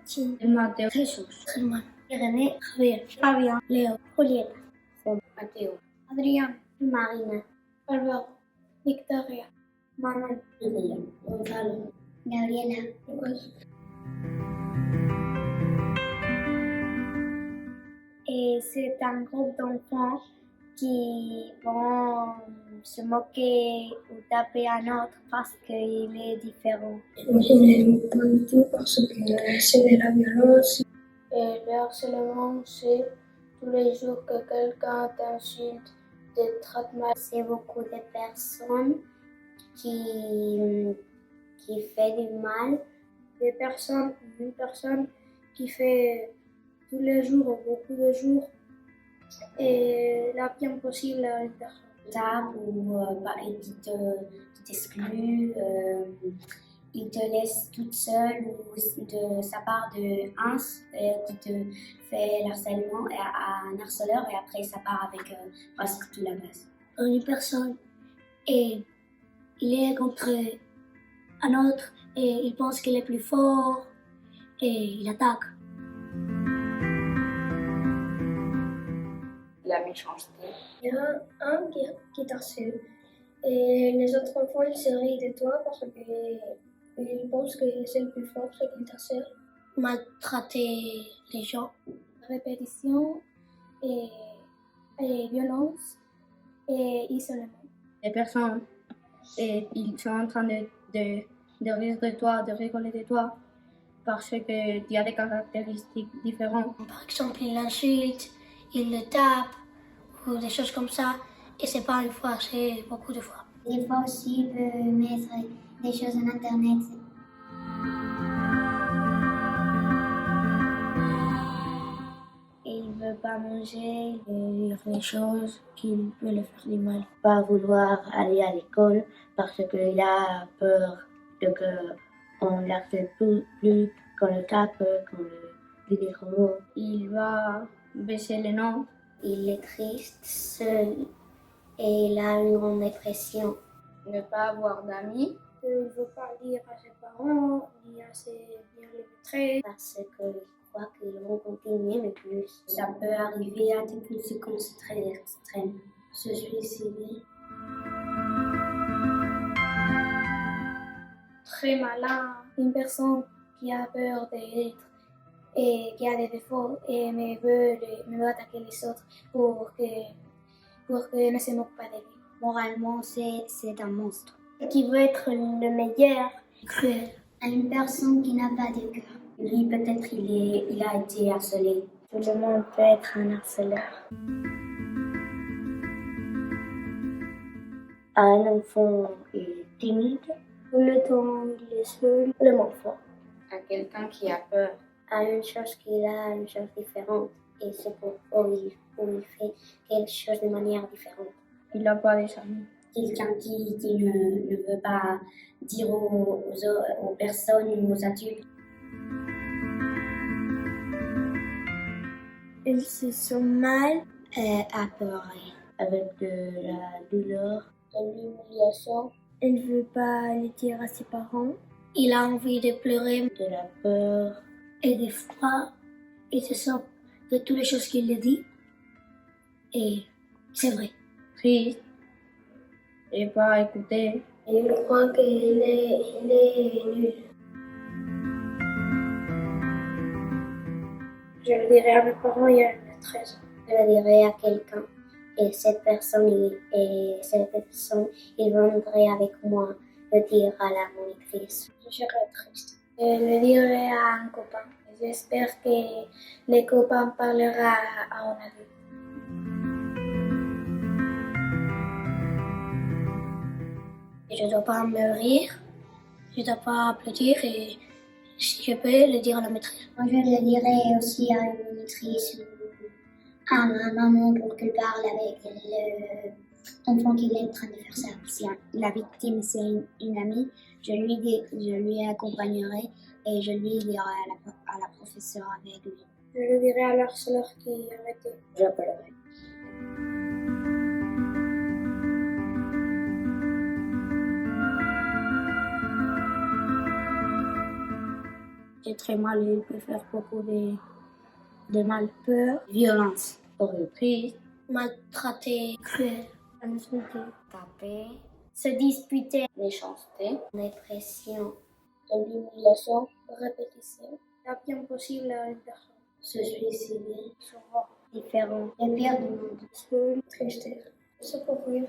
Martine, Mateo, Jesús, Germán, René, Javier, Fabián, Leo, Julieta, Juan, Mateo, Adrián, Marina, Álvaro, Victoria, Manuel, María, Gonzalo, Gabriela, Lucas. Et c'est un groupe d'enfants qui vont se moquer ou taper un autre parce qu'il est différent. Moi, je n'aime pas du tout parce que c'est de la violence. Et le harcèlement, c'est tous les jours que quelqu'un t'insulte, te traite mal. C'est beaucoup de personnes qui fait du mal. Une personne qui fait tous les jours ou beaucoup de jours et la bien possible à une personne. Tape ou qui t'exclut, il te laisse toute seule ou de sa part de qui te fait l'harcèlement à un harceleur et après ça part avec presque toute la classe. Une personne et il est contre un autre et il pense qu'il est plus fort et il attaque. la méchanceté. Il y a un qui t'harcèle et les autres enfants ils se rient de toi parce qu'ils pensent que c'est le plus fort, c'est qui t'harcèle. Maltraiter les gens. Répétition et violence et isolement. Les personnes, ils sont en train de rire de toi, de rigoler de toi, parce que tu as des caractéristiques différentes. Par exemple, il l'insulte, il le tape, ou des choses comme ça. Et c'est pas une fois, c'est beaucoup de fois. Des fois aussi, il peut mettre des choses en Internet. Il veut pas manger, il dire des choses qui veulent le faire du mal. Pas vouloir aller à l'école parce qu'il a peur de qu'on l'accepte plus, qu'on le tape, qu'on le dit des gros mots. Il va baisser les noms. Il est triste, seul, et il a une grande dépression. Ne pas avoir d'amis. Il ne veut pas dire à ses parents, ni à ses bien les maîtresses. Parce qu'il croit qu'ils vont continuer, mais plus. Ça peut arriver à des conséquences très extrêmes. Se suicider. Très malin, une personne qui a peur d'être et qui a des défauts et me veut attaquer les autres pour que ne se moque pas de lui. Moralement, c'est un monstre. Qui veut être le meilleur, cruel. À une personne qui n'a pas de cœur. Lui, peut-être, il a été harcelé. Tout le monde peut être un harceleur. Un enfant est timide. Tout le temps, il est seul, le moins fort. À quelqu'un qui a peur. À une chose qu'il a, une chose différente. Et c'est pourquoi il fait quelque chose de manière différente. Il n'a pas des amis. Quelqu'un qui ne veut pas dire aux personnes ou aux adultes. Il se sent mal, Apeuré. Avec de la douleur. De l'humiliation. il ne veut pas le dire à ses parents. Il a envie de pleurer. De la peur. Et des fois, il se sent de toutes les choses qu'il dit. Et c'est vrai. Triste. Et pas écouter. Et il croit qu'il est nul. Je le dirai à mes parents et à une maîtresse. Je le dirai à quelqu'un. Et cette personne, il viendrait avec moi le dire à la monitrice. Je serai triste. Je le dirai à un copain. J'espère que les copains parleront à un adulte. Je ne dois pas me rire, je ne dois pas applaudir et si je peux le dire à la maîtresse. Moi, je le dirais aussi à une monitrice ou à ma maman pour qu'elle parle avec l'enfant qui est en train de faire ça. Si la victime, c'est une amie, je lui accompagnerai et je lui dirai à la professeure avec lui. Je le dirai à l'harceleur qui a arrêté. J'appellerai. est très mal et il peut faire beaucoup de mal. Peur, violence, triste, maltraité, cruel, insulté, taper, se disputer, méchanceté, dépression, l'humiliation, répétition, la bien possible à une personne. se suicider, Souvent, différent, le pire du monde. seul, tristesse, secourir,